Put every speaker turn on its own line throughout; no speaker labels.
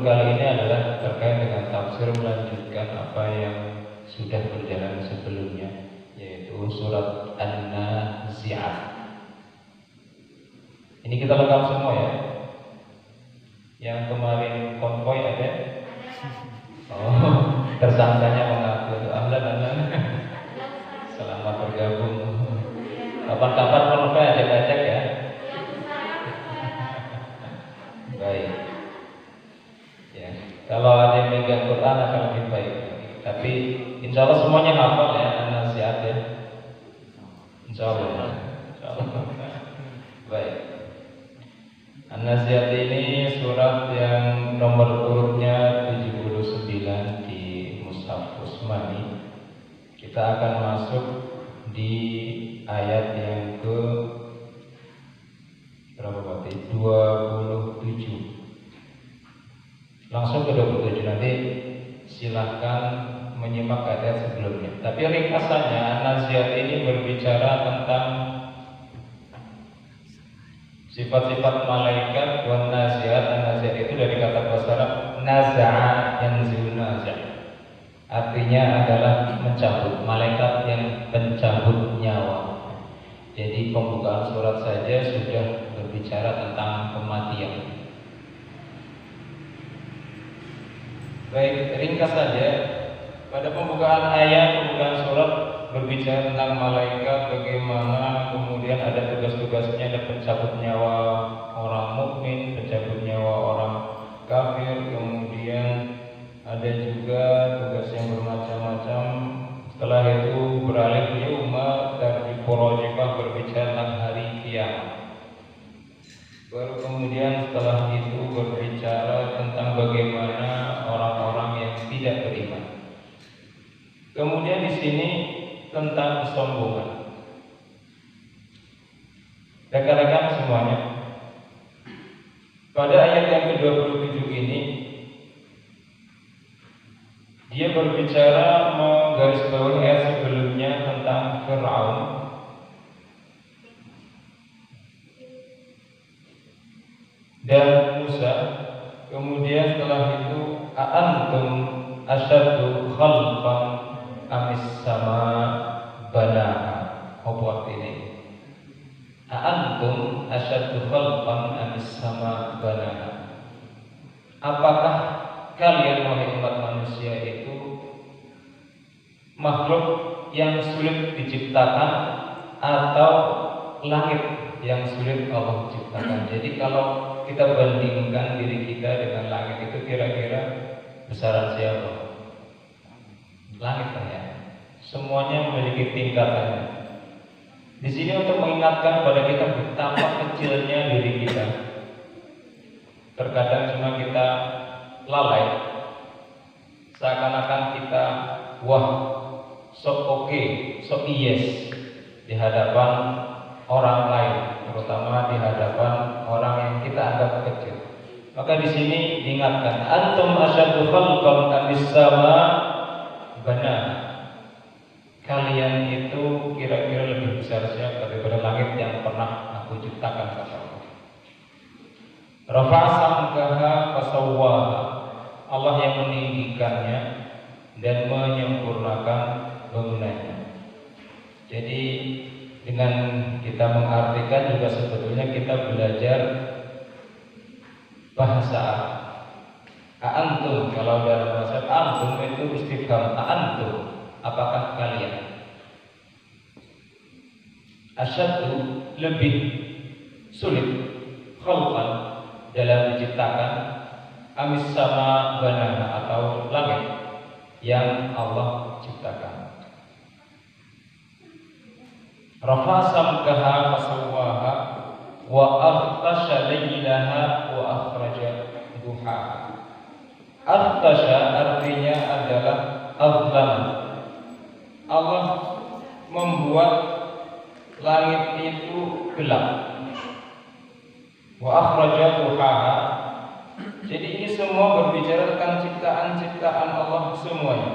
Kali ini adalah terkait dengan tafsir melanjutkan apa yang sudah berjalan sebelumnya, yaitu surat An-Nazi'at. Ini kita lengkap semua ya. Yang kemarin konvoy ada? Oh, tersangkanya mengaku ahlan. Selamat bergabung. Kapan-kapan konvoy ajak-ajak ya. Baik. Ya, kalau ada yang megang Quran akan lebih baik. Tapi insya Allah semuanya hafal ya An-Nazi'at ya. Insya Allah. Baik. An-Nazi'at ini surat yang nomor urutnya 79 di Mushaf Utsmani. Kita akan masuk di ayat yang ke berapa berarti? 27. Langsung ke 27, nanti silahkan menyimak ayat sebelumnya. Tapi ringkasannya An-Nazi'at ini berbicara tentang sifat-sifat malaikat. Wan nazi'at, An-Nazi'at itu dari kata bahasa Arab naza'a yanzi'u naza'. Artinya adalah mencabut, malaikat yang pencabut nyawa. Jadi pembukaan surat saja sudah berbicara tentang kematian. Baik, ringkas saja. Pada pembukaan ayat, pembukaan surat berbicara tentang malaikat, bagaimana kemudian ada tugas-tugasnya, ada pencabut nyawa orang mukmin, pencabut nyawa orang kafir, kemudian ada juga tugas yang bermacam-macam. Setelah itu beralih ke yauma tarjifurajifah, berbicara tentang hari kiamat. Baru kemudian setelah itu berbicara tentang bagaimana orang-orang yang tidak beriman. Kemudian di sini tentang kesombongan. Rekan-rekan semuanya, pada ayat yang ke-27 ini dia berbicara menggarisbawahi ayat sebelumnya tentang Fir'aun. Dan Musa. Kemudian setelah itu a'antum asyaddu khalqan amis sama banaha. Apa ini? A'antum asyaddu khalqan amis sama banaha. Apakah kalian wahai umat manusia itu makhluk yang sulit diciptakan atau langit yang sulit Allah ciptakan? Jadi kalau kita bandingkan diri kita dengan langit itu kira-kira besaran siapa? Langit kan ya. Semuanya memiliki tingkatannya. Di sini untuk mengingatkan pada kita betapa kecilnya diri kita. Terkadang cuma kita lalai, seakan-akan kita wah, sok oke, sok yes di hadapan orang lain, terutama di hadapan orang yang kita anggap kecil. Maka di sini diingatkan, antum asyaddu khalqan amis sama bana. Kalian itu kira-kira lebih besar siapa daripada langit yang pernah aku ciptakan, kata Allah. Rafa'a samkaha fasawwaha. Allah yang meninggikannya dan menyempurnakan bangunannya. Jadi dengan kita mengartikan juga sebetulnya kita belajar bahasa A'antum, kalau dalam bahasa antum itu istifham. A'antum, apakah kalian? Asyaddu, lebih sulit, khalqan, dalam diciptakan, amis sama banaha, atau langit yang Allah ciptakan. Rafa'a samkaha fasawwaha wa aghtasha laylaha wa akhraja duhaha. Aghtasha artinya adalah azlam. Allah membuat langit itu gelap. Wa akhraja duhaha. Jadi ini semua berbicara tentang ciptaan-ciptaan Allah semuanya.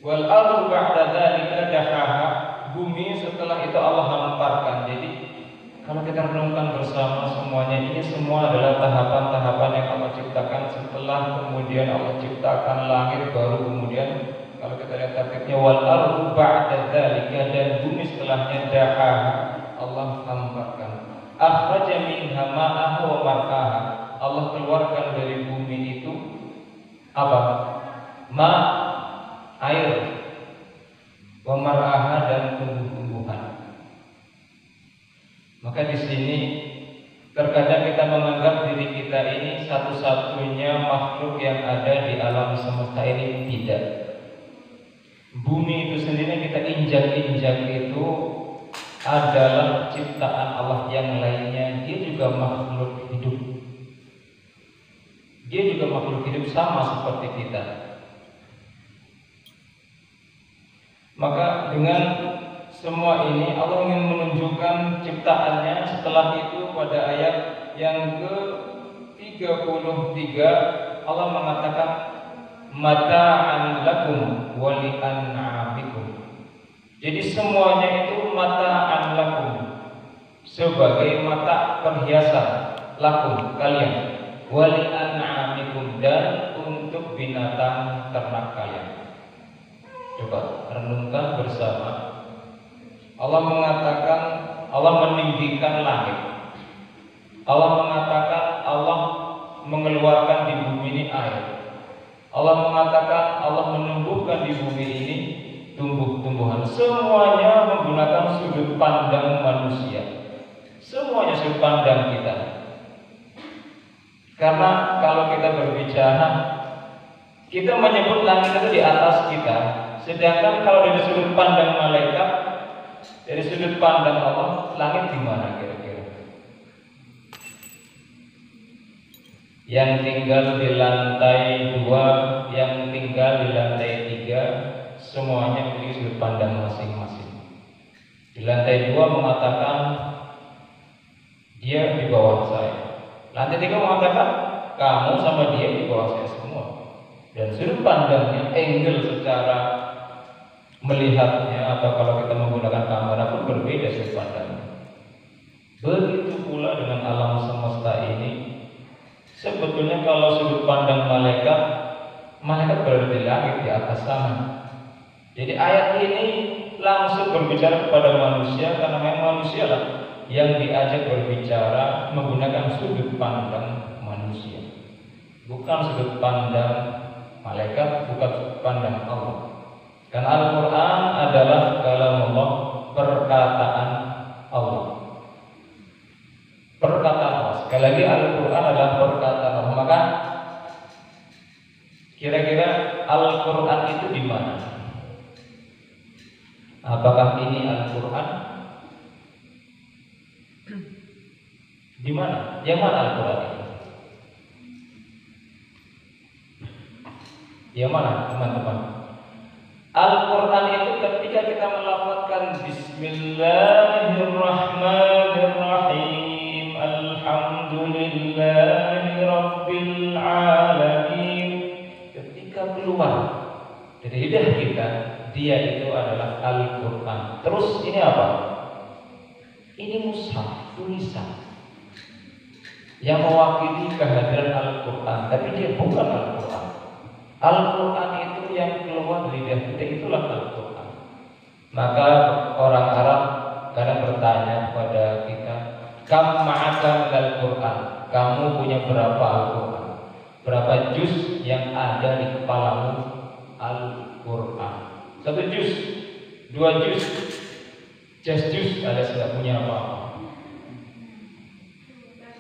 Wal ardu ba'da dzalika dahaha. Bumi setelah itu Allah hamparkan. Jadi Kalau kita renungkan bersama semuanya, ini semua adalah tahapan-tahapan yang Allah ciptakan. Setelah kemudian Allah ciptakan langit, baru kemudian kalau kita lihat tartibnya wal ardu ba'da dzalika, dan bumi setelahnya da'aha, Allah hampakan. Akhraja minha ma'aha wa mar'aha, Allah keluarkan dari bumi itu apa? Ma, air, wa mar'aha, dan tumbuh-tumbuhan. Maka di sini terkadang kita menganggap diri kita ini satu-satunya makhluk yang ada di alam semesta ini. Tidak. Bumi itu sendiri kita injak-injak itu adalah ciptaan Allah yang lainnya. Dia juga makhluk hidup. Dia juga makhluk hidup sama seperti kita. Maka dengan semua ini Allah ingin menunjukkan ciptaannya. Setelah itu pada ayat yang ke-33 Allah mengatakan mata'an lakum wa li'an'amikum. Jadi semuanya itu mata'an lakum, sebagai mata perhiasan lakum kalian, wa li'an'amikum, dan untuk binatang ternak kalian. Coba renungkan bersama. Allah mengatakan Allah meninggikan langit. Allah mengatakan Allah mengeluarkan di bumi ini air. Allah mengatakan Allah menumbuhkan di bumi ini tumbuh-tumbuhan. Semuanya menggunakan sudut pandang manusia. Semuanya sudut pandang kita. Karena kalau kita berbicara, kita menyebut langit itu di atas kita. Sedangkan kalau dari sudut pandang malaikat, dari sudut pandang Allah, langit di mana kira-kira? Yang tinggal di lantai 2, yang tinggal di lantai 3, semuanya memiliki sudut pandang masing-masing. Di lantai 2 mengatakan dia di bawah saya. Lantai 3 mengatakan kamu sama dia di bawah saya semua. Dan sudut pandangnya, angle secara melihatnya, atau kalau kita menggunakan kamera pun berbeda sudut pandangnya. Begitu pula dengan alam semesta ini. Sebetulnya kalau sudut pandang malaikat berada di langit, di atas sana. Jadi ayat ini langsung berbicara kepada manusia, karena memang manusia lah yang diajak berbicara menggunakan sudut pandang manusia, bukan sudut pandang malaikat, bukan sudut pandang Allah. Karena Al-Quran adalah kalamullah, perkataan Allah. Perkataan Allah. Sekali lagi Al-Quran adalah perkataan Allah. Maka kira-kira Al-Quran itu di mana? Apakah ini Al-Quran? Di mana? Yang mana Al-Quran itu? Yang mana teman-teman? Al-Quran itu ketika kita melafazkan Bismillahirrahmanirrahim, Alhamdulillahi Rabbil Alamin, ketika keluar dari lidah kita, dia itu adalah Al-Quran. Terus ini apa? Ini mushaf, tulisan yang mewakili kehadiran Al-Quran, tapi dia bukan Al-Quran. Al-Quran itu yang keluar dari lidah kita, itulah Al-Quran. Maka orang Arab kadang bertanya kepada kita, kam ma'aka Al-Quran, kamu punya berapa Al-Quran? Berapa juz yang ada di kepalamu Al-Quran? 1 juz, 2 juz, just juz, ada tidak punya apa-apa.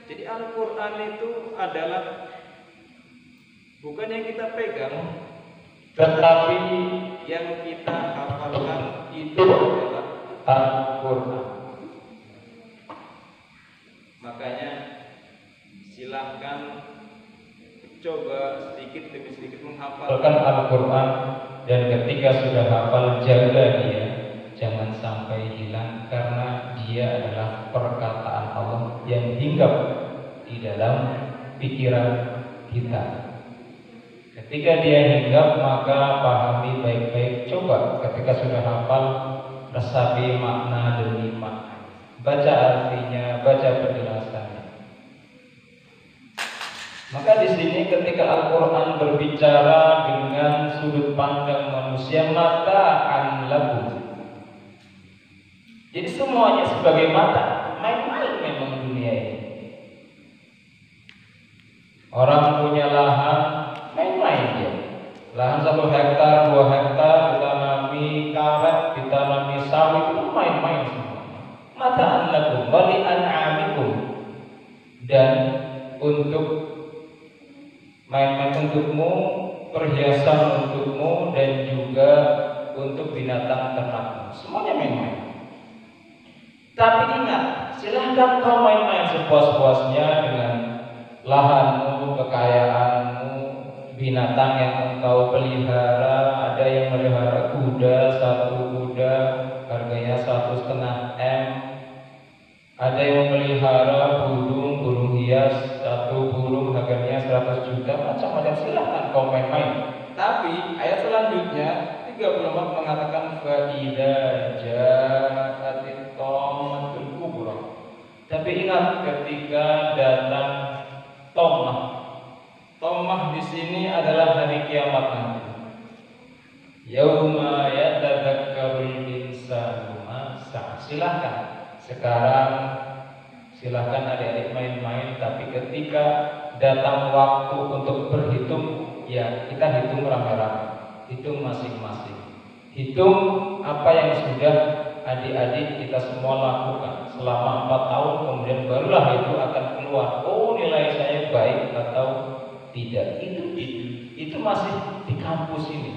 Jadi Al-Quran itu adalah bukan yang kita pegang, tetapi yang kita hafalkan itu adalah Al-Quran. Makanya silahkan coba sedikit demi sedikit menghafalkan Al-Quran, dan ketika sudah hafal jaga dia, jangan sampai hilang, karena dia adalah perkataan Allah yang hinggap di dalam pikiran kita. Ketika dia hinggap, maka pahami baik-baik. Coba ketika sudah hafal, resapi makna demi makna. baca artinya, baca penjelasannya. Maka di sini ketika Al-Quran berbicara dengan sudut pandang manusia, mata'an lahum. Jadi semuanya sebagai mata, main-main memang dunia ini. Orang punya lahan, main-main dia. Lahan 1 hektar, 2 hektar, ditanami karet, ditanami sawit, itu main-main semua. Mata'an lakum wa li an'amikum. Dan untuk main-main untukmu, perhiasan untukmu, dan juga untuk binatang ternakmu. Semuanya main-main. Tapi ingat, silahkan kau main-main sepuas-puasnya dengan lahanmu, kekayaanmu, binatang yang engkau pelihara. Ada yang melihara kuda, 1 kuda harganya 1,5 M. Ada yang melihara burung hias, 1 burung harganya 100 juta. Macam-macam, silahkan kau main-main. Tapi ayat selanjutnya 34 mengatakan fa'idza ja'atit thammatul kubra. Tapi ingat ketika datang Tomah di sini adalah hari kiamat nanti. Yauma yatadzakkarul insanu ma sa'a. Silahkan adik-adik main-main, tapi ketika datang waktu untuk berhitung, ya kita hitung rame-rame, hitung masing-masing. Hitung apa yang sudah adik-adik kita semua lakukan selama 4 tahun, kemudian barulah itu akan keluar. Oh, nilai saya baik atau tidak. Itu masih di kampus ini.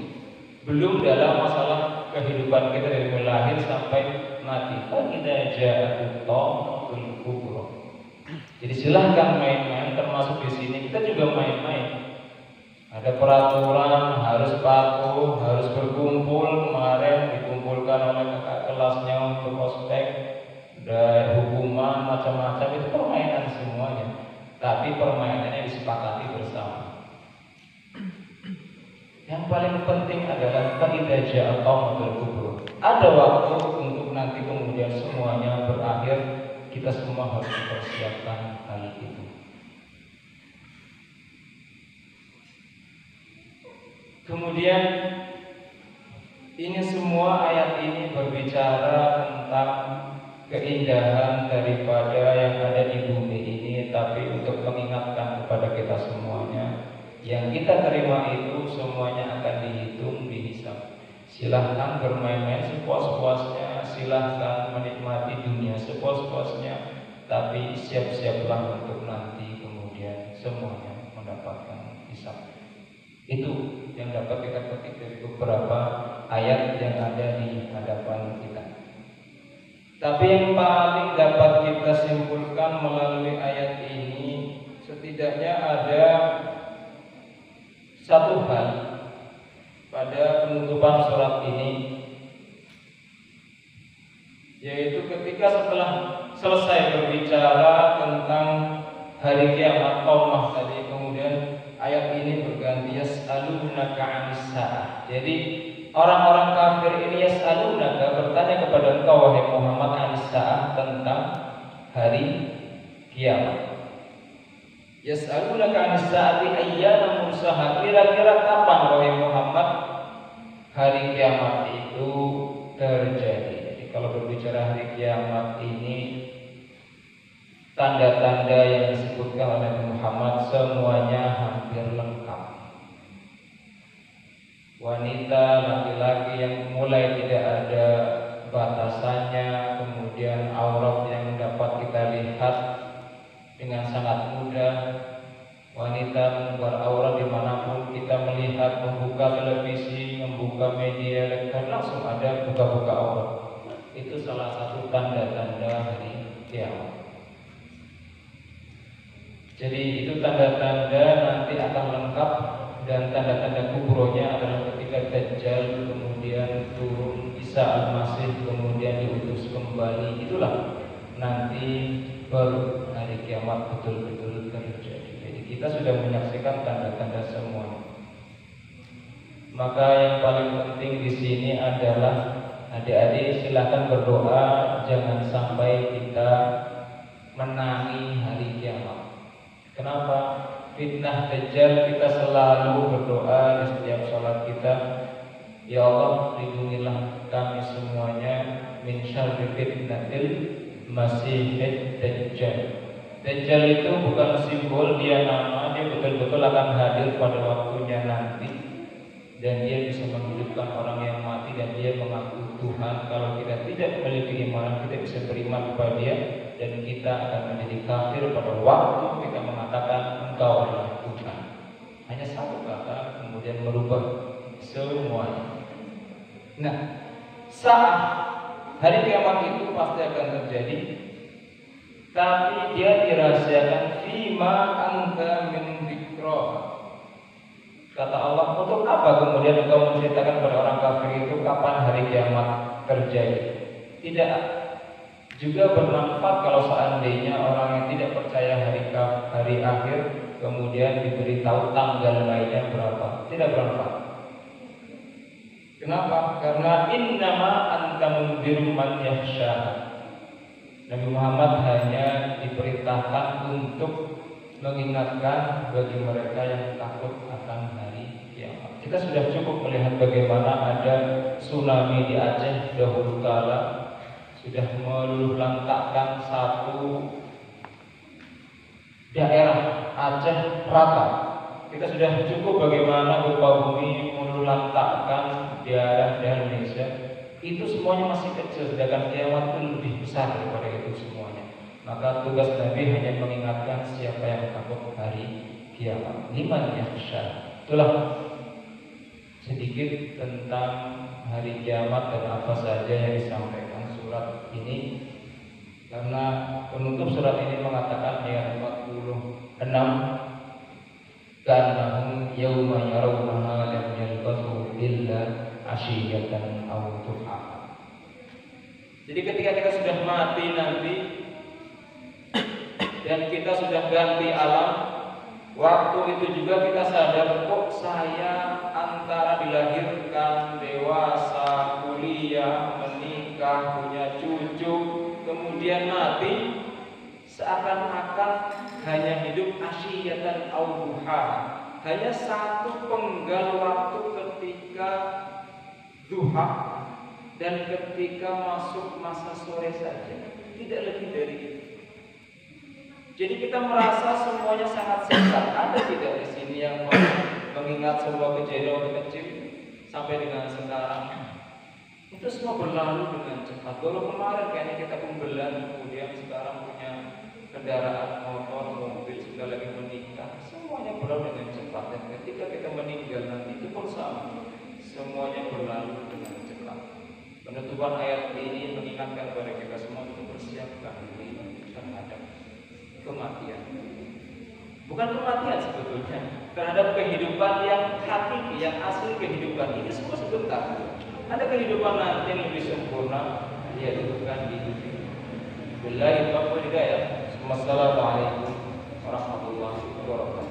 Belum dalam masalah kehidupan kita dari lahir sampai mati. Fa'idza ja'atit thammatul kubra. Jadi silahkan main-main, termasuk di sini kita juga main-main. Ada peraturan, harus patuh, harus berkumpul. Kemarin dikumpulkan oleh kakak kelasnya untuk ospek, ada hukuman macam-macam. Itu permainan semuanya, tapi permainannya disepakati bersama. Yang paling penting adalah fa'idza ja'at thammatul kubra. Ada waktu untuk nanti kemudian semuanya berakhir. Kita semua harus mempersiapkan hal itu. Kemudian ini semua ayat ini berbicara tentang keindahan daripada yang ada di bumi ini, tapi untuk mengingatkan kepada kita semuanya, yang kita terima itu semuanya akan dihitung, dihisab. Silahkan bermain-main sepuas-puasnya, silahkan menikmati dunia sepuas-puasnya, tapi siap-siaplah untuk nanti kemudian semuanya mendapatkan hisab. Itu yang dapat kita petik dari beberapa ayat yang ada di hadapan kita. Tapi yang paling dapat kita simpulkan melalui ayat ini, setidaknya ada satu hal pada penutupan surat ini, yaitu ketika setelah selesai berbicara tentang hari kiamat Tomah tadi, kemudian ayat ini berganti yas'alunaka 'anis sa'ah. Jadi orang-orang kafir ini yas'alunaka, bertanya kepada engkau wahai Muhammad 'anis sa'ah, tentang hari kiamat. Yas'alunaka 'anis sa'ati ayyana mursaha, kira-kira kapan wahai Muhammad hari kiamat itu terjadi. Jadi kalau berbicara hari kiamat ini, tanda-tanda yang disebutkan oleh Muhammad semuanya hampir lengkap. Wanita, laki-laki yang mulai tidak ada batasannya, kemudian aurat yang dapat kita lihat dengan sangat mudah. Wanita membuat aurat dimanapun kita melihat, membuka televisi, membuka media elektronik, langsung ada buka-buka aurat. Itu salah satu tanda-tanda hari kiamat. Jadi itu tanda-tanda nanti akan lengkap, dan tanda-tanda kubronya adalah ketika Dajjal kemudian turun, Isa Al-Masih kemudian diutus kembali. Itulah nanti baru hari kiamat betul-betul terjadi. Jadi kita sudah menyaksikan tanda-tanda semua. Maka yang paling penting di sini adalah Adik-adik silakan berdoa, jangan sampai kita menangi hari kiamat. Kenapa? Fitnah Dajjal, kita selalu berdoa di setiap sholat kita, ya Allah lindungilah kami semuanya min syarri fitnatil Masihid Dajjal. Dajjal itu bukan simbol, dia nama, dia betul-betul akan hadir pada waktunya nanti. Dan dia bisa menghidupkan orang yang mati, dan dia mengaku Tuhan. Kalau kita tidak memiliki iman, kita bisa beriman kepada dia, dan kita akan menjadi kafir pada waktu kita mengatakan Engkau adalah Tuhan. Hanya satu kata kemudian merubah semuanya. Nah, saat hari kiamat itu pasti akan terjadi, tapi dia dirahasiakan fima anta min dzikra. Kata Allah, untuk apa kemudian engkau menceritakan pada orang kafir itu kapan hari kiamat terjadi? Tidak juga bermanfaat kalau seandainya orang yang tidak percaya hari akhir kemudian diberitahu tanggal lainnya berapa. Tidak bermanfaat. Kenapa? Karena innama anta mundziru man yakhsha. Nabi Muhammad hanya diperintahkan untuk mengingatkan bagi mereka yang takut akan hari kiamat. Kita sudah cukup melihat bagaimana ada tsunami di Aceh dahulu kala, sudah meluluh lantakkan satu daerah Aceh rata. Kita sudah cukup bagaimana gempa bumi meluluh lantakkan daerah-daerah Indonesia. Itu semuanya masih kecil, sedangkan kiamat itu lebih besar daripada itu semuanya. Maka tugas Nabi hanya mengingatkan siapa yang takut hari kiamat. Liman yakhsha. Itulah sedikit tentang hari kiamat dan apa saja yang disampaikan surat ini. Karena penutup surat ini mengatakan ayat 46, Ka'annahum yawma yarawnaha lam yalbathu illa ashiyatan aw duha. Jadi ketika kita sudah mati nanti dan kita sudah ganti alam, waktu itu juga kita sadar, kok saya antara dilahirkan, dewasa, kuliah, menikah, punya cucu, kemudian mati, seakan-akan hanya hidup asyiyatan aw duha, hanya satu penggal waktu ketika duha dan ketika masuk masa sore saja, tidak lebih dari itu. Jadi kita merasa semuanya sangat singkat. Ada tidak di sini yang mengingat sebuah kejadian waktu kecil sampai dengan sekarang? Itu semua berlalu dengan cepat. Baru kemarin kayaknya kita pembelan, kemudian sekarang punya kendaraan motor, mobil, sudah lagi menikah. Semuanya berlalu dengan cepat. Dan ketika kita meninggal nanti itu pun sama. Semuanya berlalu dengan cepat. Penutupan ayat ini mengingatkan kepada kita semua untuk bersiapkan diri terhadap kematian. Bukan kematian sebetulnya, terhadap kehidupan yang hakiki, yang asli kehidupan ini semua sebentar. Ada kehidupan nanti yang lebih sempurna, yaitu bukan di dunia. Billahi taufiq wal hidayah. Wassalamualaikum warahmatullahi wabarakatuh.